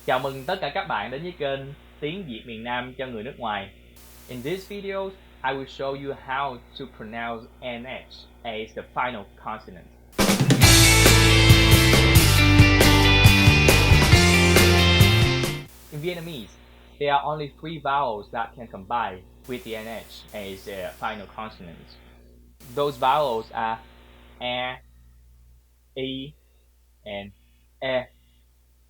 Chào mừng tất cả các bạn đến với kênh Tiếng Việt miền Nam cho người nước ngoài. In this video, I will show you how to pronounce NH as the final consonant. In Vietnamese, there are only 3 vowels that can combine with the NH as the final consonant. Those vowels are A, E, and E.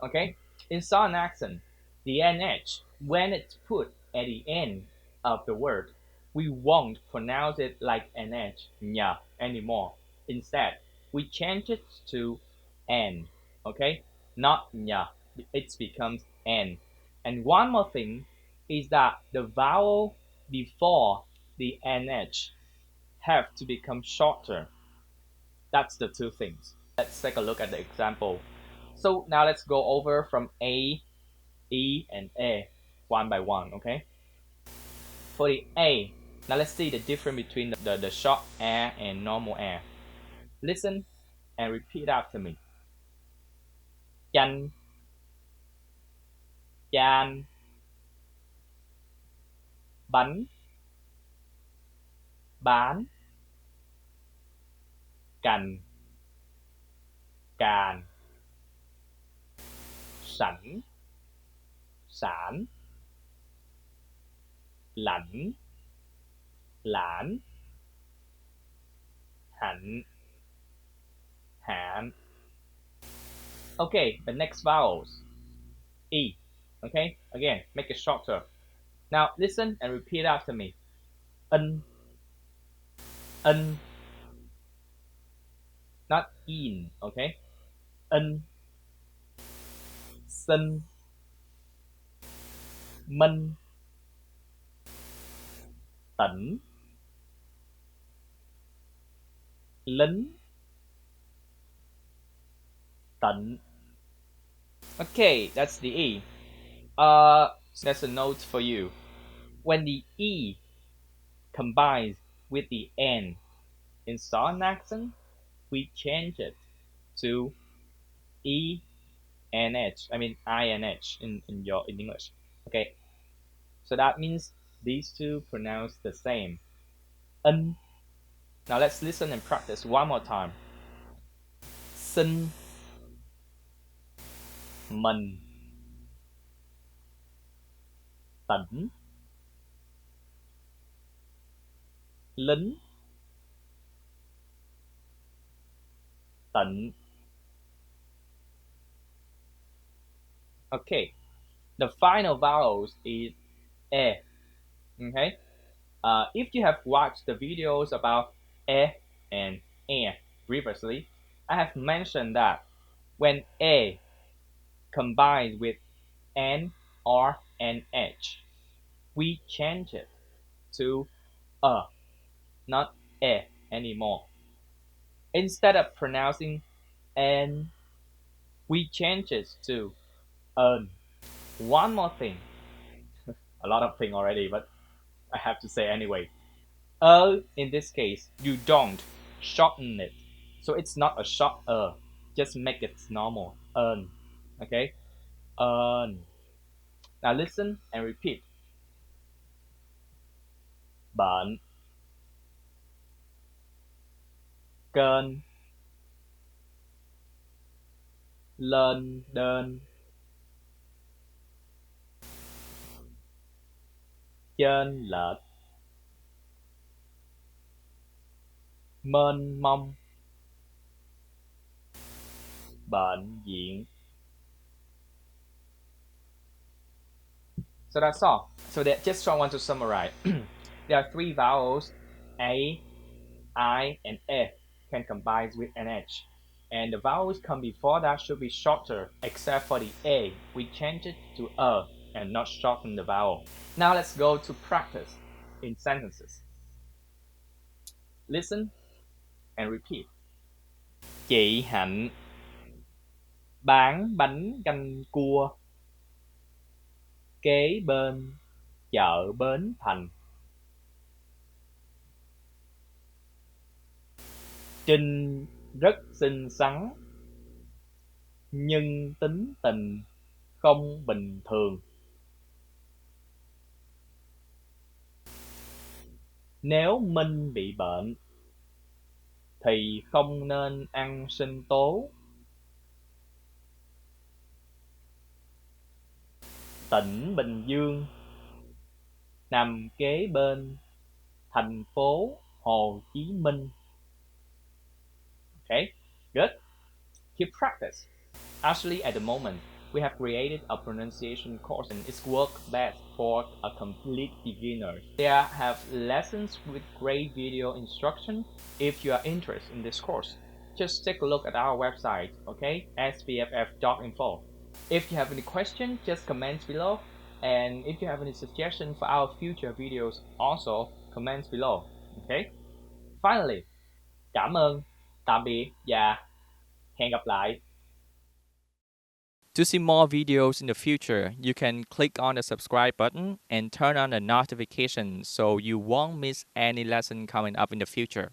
Okay? In Southern accent, the NH, when it's put at the end of the word, we won't pronounce it like NH, nya, anymore. Instead, we change it to N, okay? Not nya, it becomes N. And one more thing is that the vowel before the NH have to become shorter. That's the two things. Let's take a look at the example. So now let's go over from A, E, and A one by one, okay? For the A, now let's see the difference between the short A and normal A. Listen and repeat after me. Chanh, chan, bánh, bán, cành, càn, sảnh, sản, lãnh, lãn, hạnh, hạn. Okay, the next vowels. E. Okay, again, make it shorter. Now listen and repeat after me. N, not in, okay? N, sinh, minh, tỉnh, lính, tịnh. Okay, that's the E. There's a note for you. When the E combines with the N in Southern accent, we change it to E and H. I mean I and H in English. Okay, so that means these two pronounce the same. N. Now let's listen and practice one more time. Sinh, mình, tỉnh, lính, tịnh. Okay, the final vowels is E. Okay, if you have watched the videos about E and E previously, I have mentioned that when A combines with N, R, and H, we change it to not E anymore. Instead of pronouncing N, we change it to N. One more thing, a lot of things already, but I have to say anyway. In this case, you don't shorten it. So it's not a short just make it normal. Okay? Now listen and repeat. Bệnh, kênh, lên đên, trên lệch, mênh mông, bệnh viện. So that's all. So that just want to summarize. There are 3 vowels, A, I, and E can combine with an H. And the vowels come before that should be shorter, except for the A. We change it to and not shorten the vowel. Now let's go to practice in sentences. Listen and repeat. Chị Hạnh bán bánh canh cua kế bên chợ Bến Thành. Trinh rất xinh xắn nhưng tính tình không bình thường. Nếu Minh bị bệnh thì không nên ăn sinh tố. Tỉnh Bình Dương nằm kế bên thành phố Hồ Chí Minh. Okay, good. Keep practice. Actually, at the moment, we have created a pronunciation course and it's work best for a complete beginner. There have lessons with great video instruction. If you are interested in this course, just take a look at our website, okay, svff.info. If you have any question, just comment below. And if you have any suggestion for our future videos, also comment below, okay? Finally, cảm ơn, tạm biệt và hẹn gặp lại. To see more videos in the future, you can click on the subscribe button and turn on the notification so you won't miss any lesson coming up in the future.